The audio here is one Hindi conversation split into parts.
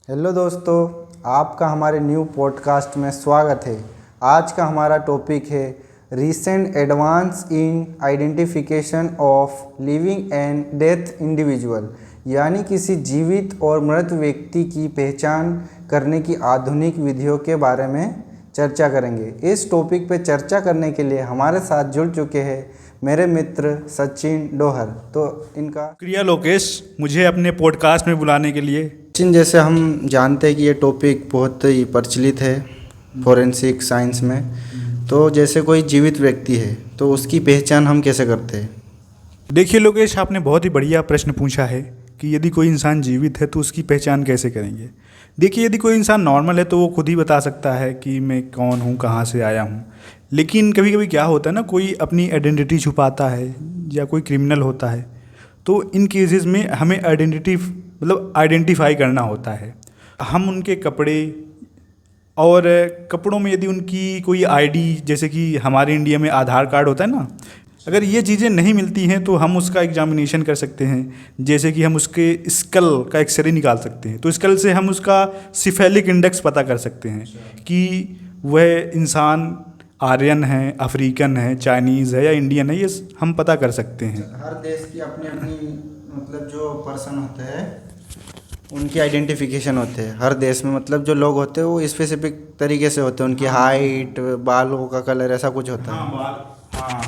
हेलो दोस्तों, आपका हमारे न्यू पॉडकास्ट में स्वागत है। आज का हमारा टॉपिक है recent advance in identification of living and death individual, यानी किसी जीवित और मृत व्यक्ति की पहचान करने की आधुनिक विधियों के बारे में चर्चा करेंगे। इस टॉपिक पे चर्चा करने के लिए हमारे साथ जुड़ चुके हैं मेरे मित्र सचिन डोहर। तो इनका शुक्रिया लोकेश, मुझे अपने पॉडकास्ट में बुलाने के लिए। सचिन, जैसे हम जानते हैं कि ये टॉपिक बहुत ही प्रचलित है फोरेंसिक साइंस में, तो जैसे कोई जीवित व्यक्ति है तो उसकी पहचान हम कैसे करते हैं? देखिए लोकेश, आपने बहुत ही बढ़िया प्रश्न पूछा है कि यदि कोई इंसान जीवित है तो उसकी पहचान कैसे करेंगे। देखिए, यदि कोई इंसान नॉर्मल है तो वो खुद ही बता सकता है कि मैं कौन हूँ, कहाँ से आया हूँ। लेकिन कभी कभी क्या होता है ना, कोई अपनी आइडेंटिटी छुपाता है या कोई क्रिमिनल होता है, तो इन केसेस में हमें आइडेंटिफाई करना होता है। हम उनके कपड़े और कपड़ों में यदि उनकी कोई आईडी, जैसे कि हमारे इंडिया में आधार कार्ड होता है ना, अगर ये चीज़ें नहीं मिलती हैं तो हम उसका एग्जामिनेशन कर सकते हैं। जैसे कि हम उसके स्कल का एक्सरे निकाल सकते हैं, तो स्कल से हम उसका सिफेलिक इंडेक्स पता कर सकते हैं कि वह इंसान आर्यन है, अफ्रीकन है, चाइनीज़ है या इंडियन है, ये हम पता कर सकते हैं। हर देश की अपनी अपनी जो पर्सन होते हैं उनकी आइडेंटिफिकेशन होते हैं हर देश में। जो लोग होते हैं वो स्पेसिफिक तरीके से होते हैं, उनकी हाइट, बालों का कलर, ऐसा कुछ होता है। हाँ,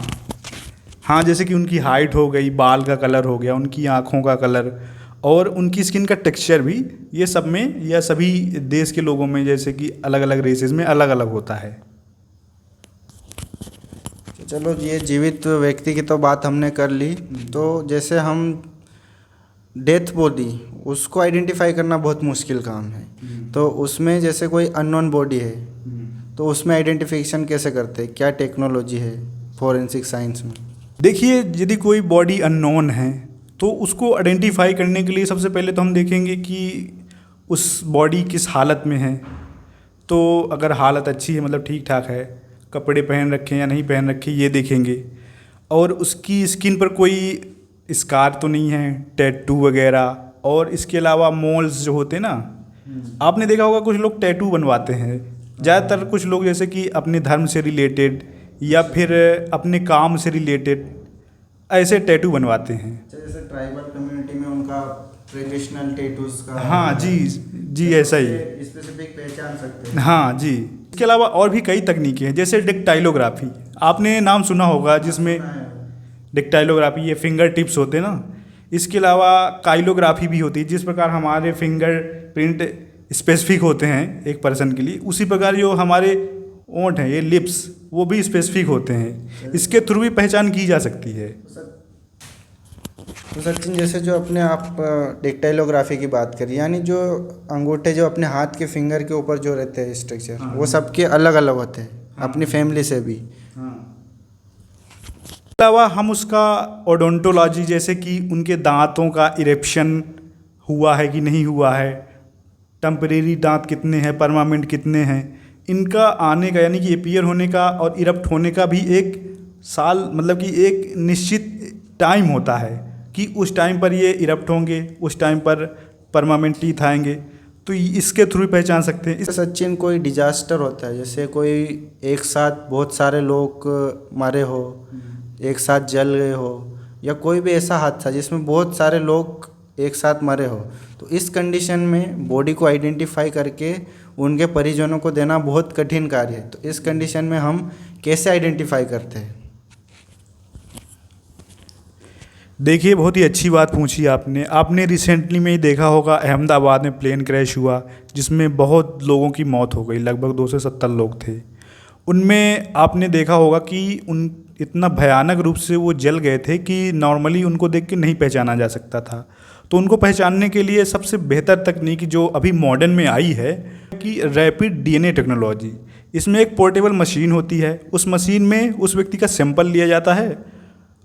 हाँ, जैसे कि उनकी हाइट हो गई, बाल का कलर हो गया, उनकी आँखों का कलर और उनकी स्किन का टेक्सचर भी, ये सब में या सभी देश के लोगों में जैसे कि अलग अलग रेसेस में अलग अलग होता है। चलो, ये जीवित व्यक्ति की तो बात हमने कर ली। तो जैसे हम डेथ बॉडी, उसको आइडेंटिफाई करना बहुत मुश्किल काम है। तो उसमें जैसे कोई अननोन बॉडी है तो उसमें आइडेंटिफिकेशन कैसे करते हैं? क्या टेक्नोलॉजी है फोरेंसिक साइंस में? देखिए, यदि कोई बॉडी अननोन है तो उसको आइडेंटिफाई करने के लिए सबसे पहले तो हम देखेंगे कि उस बॉडी किस हालत में है। तो अगर हालत अच्छी है, मतलब ठीक ठाक है, कपड़े पहन रखे हैं या नहीं पहन रखे, ये देखेंगे। और उसकी स्किन पर कोई स्कार तो नहीं है, टैटू वगैरह। और इसके अलावा मोल्स जो होते हैं ना, आपने देखा होगा कुछ लोग टैटू बनवाते हैं। ज़्यादातर कुछ लोग जैसे कि अपने धर्म से रिलेटेड या फिर अपने काम से रिलेटेड ऐसे टैटू बनवाते हैं। जैसे ट्राइबल कम्युनिटी में उनका ट्रेडिशनल टैटूज का, हाँ जी, ऐसा ही स्पेसिफिक पहचान सकते हैं। हाँ जी। इसके अलावा और भी कई तकनीकें हैं, जैसे डिक्टाइलोग्राफी, आपने नाम सुना होगा, जिसमें डिक्टाइलोग्राफी, ये फिंगर टिप्स होते हैं ना। इसके अलावा काइलोग्राफी भी होती है, जिस प्रकार हमारे फिंगर प्रिंट स्पेसिफिक होते हैं एक पर्सन के लिए, उसी प्रकार जो हमारे ओंठ हैं, ये लिप्स, वो भी स्पेसिफिक होते हैं। इसके थ्रू भी पहचान की जा सकती है। तो सचिन, जैसे जो अपने आप डिक्टाइलोग्राफी की बात करी, यानी जो अंगूठे जो अपने हाथ के फिंगर के ऊपर जो रहते हैं स्ट्रक्चर, वो सबके अलग अलग होते हैं, अपनी फैमिली से भी। अलावा हम उसका ओडोंटोलॉजी, जैसे कि उनके दांतों का इरेप्शन हुआ है कि नहीं हुआ है, टेम्परेरी दांत कितने हैं, परमानेंट कितने हैं, इनका आने का यानी कि अपीयर होने का और इरप्ट होने का भी एक साल, मतलब कि एक निश्चित टाइम होता है कि उस टाइम पर ये इरप्ट होंगे, उस टाइम पर परमानेंट टीथ आएंगे। तो इसके थ्रू पहचान सकते हैं। सचिन, कोई डिजास्टर होता है, जैसे कोई एक साथ बहुत सारे लोग मरे हो, एक साथ जल गए हो, या कोई भी ऐसा हादसा जिसमें बहुत सारे लोग एक साथ मरे हो, तो इस कंडीशन में बॉडी को आइडेंटिफाई करके उनके परिजनों को देना बहुत कठिन कार्य है। तो इस कंडीशन में हम कैसे आइडेंटिफाई करते हैं? देखिए, बहुत ही अच्छी बात पूछी आपने रिसेंटली में ही देखा होगा, अहमदाबाद में प्लेन क्रैश हुआ जिसमें बहुत लोगों की मौत हो गई, लगभग 270 लोग थे। उनमें आपने देखा होगा कि उन इतना भयानक रूप से वो जल गए थे कि नॉर्मली उनको देख के नहीं पहचाना जा सकता था। तो उनको पहचानने के लिए सबसे बेहतर तकनीक जो अभी मॉडर्न में आई है कि रैपिड डीएनए टेक्नोलॉजी। इसमें एक पोर्टेबल मशीन होती है, उस मशीन में उस व्यक्ति का सैंपल लिया जाता है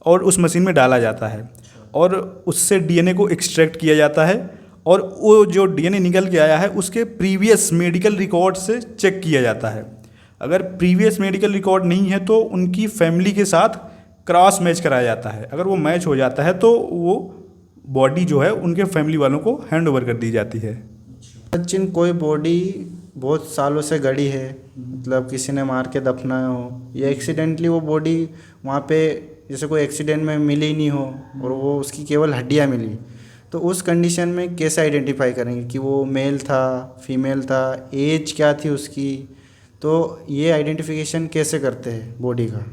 और उस मशीन में डाला जाता है और उससे डीएनए को एक्सट्रैक्ट किया जाता है और वो जो डीएनए निकल के आया है उसके प्रीवियस मेडिकल रिकॉर्ड से चेक किया जाता है। अगर प्रीवियस मेडिकल रिकॉर्ड नहीं है तो उनकी फैमिली के साथ क्रॉस मैच कराया जाता है। अगर वो मैच हो जाता है तो वो बॉडी जो है उनके फैमिली वालों को हैंड ओवर कर दी जाती है। सचिन, कोई बॉडी बहुत सालों से गड़ी है, मतलब किसी ने मार के दफनाया हो, या एक्सीडेंटली वो बॉडी वहाँ पे जैसे कोई एक्सीडेंट में मिली नहीं हो और वो उसकी केवल हड्डियाँ मिली, तो उस कंडीशन में कैसे आइडेंटिफाई करेंगे कि वो मेल था, फीमेल था, एज क्या थी उसकी, तो ये आइडेंटिफिकेशन कैसे करते हैं बॉडी का?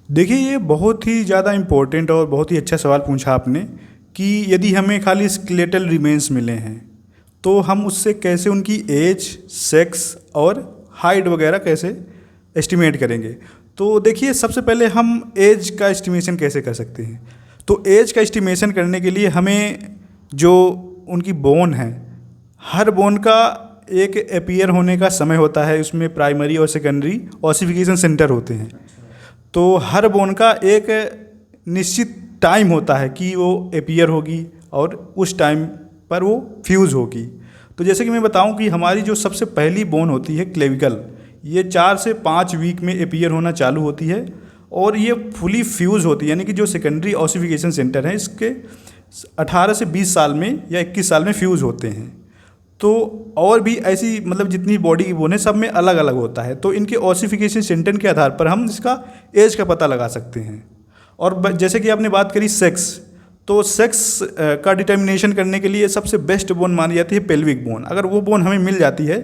देखिए, ये बहुत ही ज़्यादा इम्पोर्टेंट और बहुत ही अच्छा सवाल पूछा आपने कि यदि हमें खाली स्केलेटल रिमेन्स मिले हैं तो हम उससे कैसे उनकी एज, सेक्स और हाइट वगैरह कैसे एस्टिमेट करेंगे। तो देखिए, सबसे पहले हम एज का एस्टिमेशन कैसे कर सकते हैं। तो एज का एस्टिमेशन करने के लिए हमें जो उनकी बोन है, हर बोन का एक अपीयर होने का समय होता है, उसमें प्राइमरी और सेकेंडरी ऑसिफिकेशन सेंटर होते हैं। तो हर बोन का एक निश्चित टाइम होता है कि वो अपीयर होगी और उस टाइम पर वो फ्यूज़ होगी। तो जैसे कि मैं बताऊं कि हमारी जो सबसे पहली बोन होती है क्लेविकल, ये 4 से 5 वीक में अपीयर होना चालू होती है और ये फुली फ्यूज़ होती है, यानी कि जो सेकेंडरी ऑसिफिकेशन सेंटर है इसके 18 से 20 साल में या 21 साल में फ्यूज़ होते हैं। तो और भी ऐसी मतलब जितनी बॉडी की बोन है सब में अलग अलग होता है। तो इनके ऑसिफिकेशन सेंटर के आधार पर हम इसका एज का पता लगा सकते हैं। और जैसे कि आपने बात करी सेक्स, तो सेक्स का डिटर्मिनेशन करने के लिए सबसे बेस्ट बोन मानी जाती है पेल्विक बोन। अगर वो बोन हमें मिल जाती है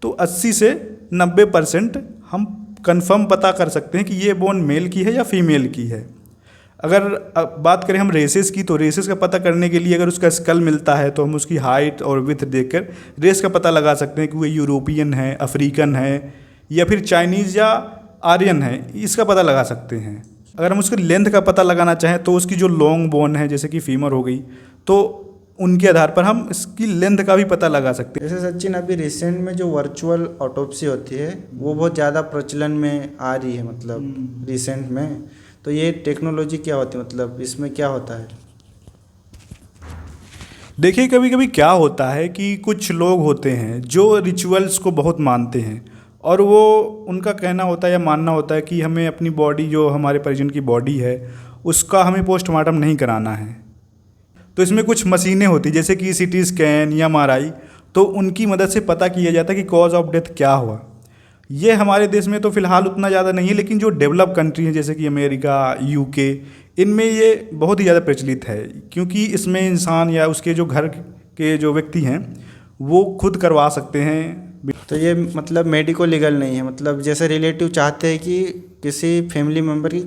तो 80 से 90% हम कंफर्म पता कर सकते हैं कि ये बोन मेल की है या फीमेल की है। अगर बात करें हम रेसेस की, तो रेसेस का पता करने के लिए अगर उसका स्कल मिलता है तो हम उसकी हाइट और विड्थ देखकर रेस का पता लगा सकते हैं कि वो यूरोपियन है, अफ्रीकन है या फिर चाइनीज़ या आर्यन है, इसका पता लगा सकते हैं। अगर हम उसकी लेंथ का पता लगाना चाहें तो उसकी जो लॉन्ग बोन है जैसे कि फीमर हो गई, तो उनके आधार पर हम इसकी लेंथ का भी पता लगा सकते हैं। जैसे सचिन, अभी रिसेंट में जो वर्चुअल ऑटोप्सी होती है वो बहुत ज़्यादा प्रचलन में आ रही है, मतलब रिसेंट में। तो ये टेक्नोलॉजी क्या होती है, मतलब इसमें क्या होता है? देखिए, कभी कभी क्या होता है कि कुछ लोग होते हैं जो रिचुअल्स को बहुत मानते हैं और वो उनका कहना होता है या मानना होता है कि हमें अपनी बॉडी, जो हमारे परिजन की बॉडी है, उसका हमें पोस्टमार्टम नहीं कराना है। तो इसमें कुछ मशीनें होती जैसे कि सीटी स्कैन या एमआरआई, तो उनकी मदद से पता किया जाता है कि कॉज ऑफ डेथ क्या हुआ। ये हमारे देश में तो फ़िलहाल उतना ज़्यादा नहीं है, लेकिन जो डेवलप कंट्री हैं जैसे कि अमेरिका, यूके, इनमें ये बहुत ही ज़्यादा प्रचलित है, क्योंकि इसमें इंसान या उसके जो घर के जो व्यक्ति हैं वो खुद करवा सकते हैं। तो ये मतलब मेडिको लीगल नहीं है, मतलब जैसे रिलेटिव चाहते हैं कि किसी फैमिली मेम्बर की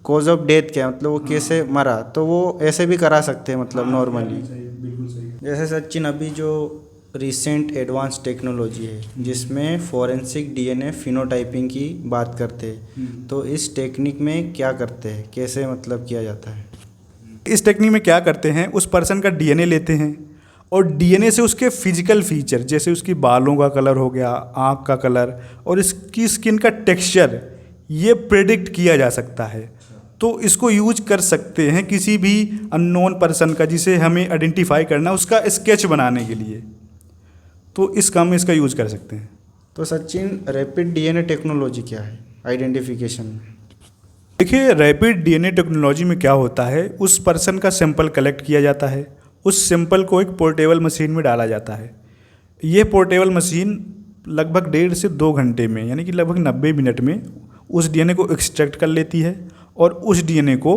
कॉज ऑफ डेथ क्या है, मतलब वो कैसे मरा, तो वो ऐसे भी करा सकते हैं, मतलब नॉर्मली। बिल्कुल सही। जैसे सचिन, अभी जो रिसेंट एडवांस टेक्नोलॉजी है जिसमें फॉरेंसिक डीएनए फिनोटाइपिंग की बात करते हैं, तो इस टेक्निक में क्या करते हैं, कैसे मतलब किया जाता है? इस टेक्निक में क्या करते हैं, उस पर्सन का डीएनए लेते हैं और डीएनए से उसके फिजिकल फीचर जैसे उसकी बालों का कलर हो गया, आँख का कलर और इसकी स्किन का टेक्सचर, ये प्रेडिक्ट किया जा सकता है। तो इसको यूज कर सकते हैं किसी भी अननोन पर्सन का जिसे हमें आइडेंटिफाई करना, उसका स्केच बनाने के लिए। तो इस काम में इसका यूज कर सकते हैं। तो सचिन, रैपिड डीएनए टेक्नोलॉजी क्या है आइडेंटिफिकेशन में? देखिए, रैपिड डीएनए टेक्नोलॉजी में क्या होता है, उस पर्सन का सैंपल कलेक्ट किया जाता है, उस सैंपल को एक पोर्टेबल मशीन में डाला जाता है। ये पोर्टेबल मशीन लगभग 1.5 से 2 घंटे में, यानी कि लगभग 90 मिनट में उस डीएनए को एक्सट्रैक्ट कर लेती है और उस डीएनए को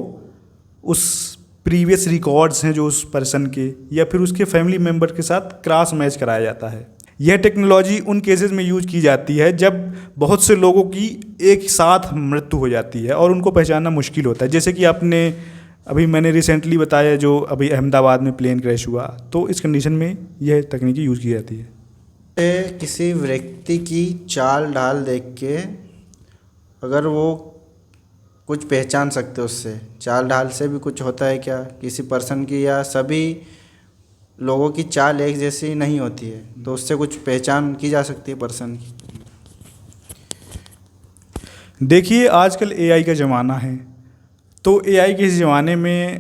उस प्रीवियस रिकॉर्ड्स हैं जो उस पर्सन के या फिर उसके फैमिली मेम्बर के साथ क्रॉस मैच कराया जाता है। यह टेक्नोलॉजी उन केसेस में यूज की जाती है जब बहुत से लोगों की एक साथ मृत्यु हो जाती है और उनको पहचानना मुश्किल होता है। जैसे कि मैंने रिसेंटली बताया जो अभी अहमदाबाद में प्लेन क्रैश हुआ, तो इस कंडीशन में यह तकनीकी यूज़ की जाती है। किसी व्यक्ति की चाल ढाल देख के अगर वो कुछ पहचान सकते, उससे चाल ढाल से भी कुछ होता है क्या किसी पर्सन की, या सभी लोगों की चाल एक जैसी नहीं होती है, तो उससे कुछ पहचान की जा सकती है पर्सन की? देखिए, आजकल एआई का ज़माना है, तो एआई के इस ज़माने में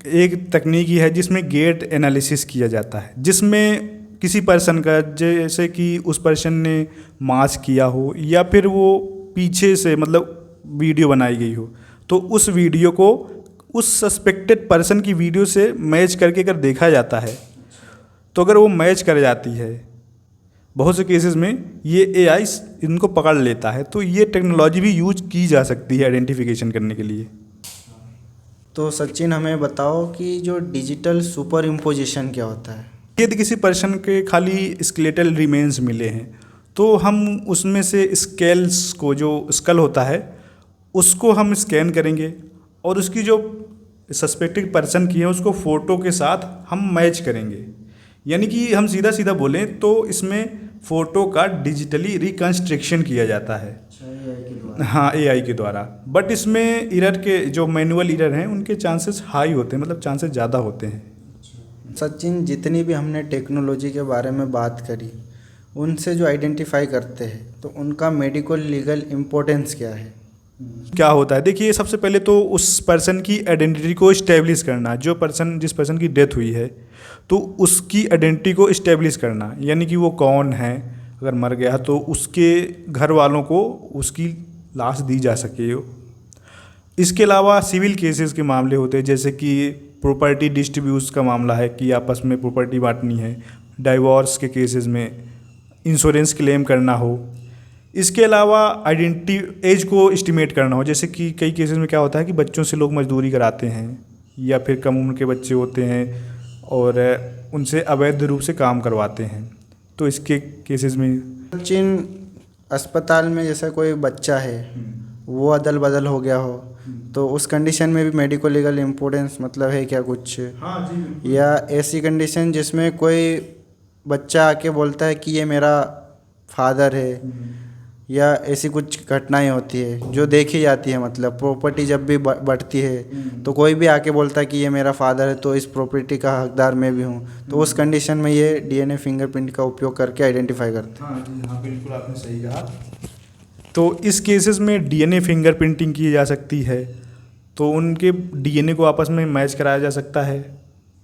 एक तकनीकी है जिसमें गेट एनालिसिस किया जाता है, जिसमें किसी पर्सन का, जैसे कि उस पर्सन ने मास्क किया हो या फिर वो पीछे से मतलब वीडियो बनाई गई हो, तो उस वीडियो को उस सस्पेक्टेड पर्सन की वीडियो से मैच करके अगर देखा जाता है, तो अगर वो मैच कर जाती है, बहुत से केसेस में ये एआई इनको पकड़ लेता है। तो ये टेक्नोलॉजी भी यूज की जा सकती है आइडेंटिफिकेशन करने के लिए। तो सचिन हमें बताओ कि जो डिजिटल सुपर इम्पोजिशन क्या होता है। यदि किसी पर्सन के खाली स्केलेटल रिमेन्स मिले हैं, तो हम उसमें से स्केल्स को, जो स्कल होता है, उसको हम स्कैन करेंगे और उसकी जो सस्पेक्टेड पर्सन की है उसको फ़ोटो के साथ हम मैच करेंगे। यानी कि हम सीधा सीधा बोलें तो इसमें फ़ोटो का डिजिटली रिकन्स्ट्रक्शन किया जाता है। हाँ, एआई के द्वारा। बट इसमें एरर के जो मैनुअल एरर हैं उनके चांसेस हाई होते हैं, मतलब चांसेस ज़्यादा होते हैं। सचिन, जितनी भी हमने टेक्नोलॉजी के बारे में बात करी, उनसे जो आइडेंटिफाई करते हैं तो उनका मेडिकल लीगल इम्पोर्टेंस क्या है। क्या होता है, देखिए सबसे पहले तो उस पर्सन की आइडेंटिटी को इस्टेब्लिश करना। जिस पर्सन की डेथ हुई है तो उसकी आइडेंटिटी को इस्टेब्लिश करना, यानी कि वो कौन है, अगर मर गया तो उसके घर वालों को उसकी लाश दी जा सके। इसके अलावा सिविल केसेस के मामले होते हैं, जैसे कि प्रॉपर्टी डिस्ट्रीब्यूट का मामला है कि आपस में प्रॉपर्टी बांटनी है, डाइवोर्स के केसेस में इंश्योरेंस क्लेम करना हो। इसके अलावा आइडेंटिटी एज को एस्टिमेट करना हो, जैसे कि कई केसेस में क्या होता है कि बच्चों से लोग मजदूरी कराते हैं या फिर कम उम्र के बच्चे होते हैं और उनसे अवैध रूप से काम करवाते हैं। तो इसके केसेस में सचिन, अस्पताल में जैसा कोई बच्चा है वो अदल बदल हो गया हो, तो उस कंडीशन में भी मेडिकल लीगल इम्पोर्टेंस मतलब है क्या कुछ। हाँ जी। या ऐसी कंडीशन जिसमें कोई बच्चा आके बोलता है कि ये मेरा फादर है, या ऐसी कुछ घटनाएं होती है जो देखी जाती है, मतलब प्रॉपर्टी जब भी बढ़ती है तो कोई भी आके बोलता है कि ये मेरा फादर है तो इस प्रॉपर्टी का हकदार मैं भी हूँ, तो उस कंडीशन में ये डीएनए फिंगरप्रिंट का उपयोग करके आइडेंटिफाई करते हैं। हाँ जी, हाँ बिल्कुल आपने सही कहा। तो इस केसेस में डीएनए फिंगरप्रिंटिंग की जा सकती है, तो उनके डीएनए को आपस में मैच कराया जा सकता है।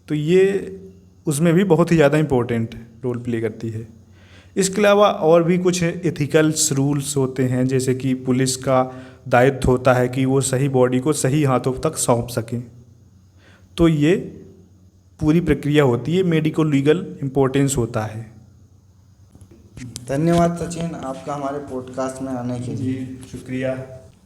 तो ये उसमें भी बहुत ही ज़्यादा इम्पोर्टेंट रोल प्ले करती है। इसके अलावा और भी कुछ एथिकल्स रूल्स होते हैं, जैसे कि पुलिस का दायित्व होता है कि वो सही बॉडी को सही हाथों तक सौंप सकें। तो ये पूरी प्रक्रिया होती है, मेडिको लीगल इम्पोर्टेंस होता है। धन्यवाद सचिन, आपका हमारे पॉडकास्ट में आने के लिए। जी शुक्रिया।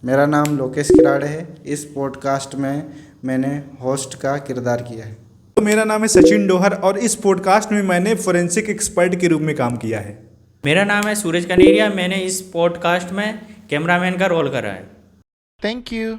मेरा नाम लोकेश किराड़े है। इस पॉडकास्ट में मैंने होस्ट का किरदार किया है। तो मेरा नाम है सचिन डोहर और इस पॉडकास्ट में मैंने फोरेंसिक एक्सपर्ट के रूप में काम किया है। मेरा नाम है सूरज कनेरिया, मैंने इस पॉडकास्ट में कैमरामैन का रोल करा है। Thank you.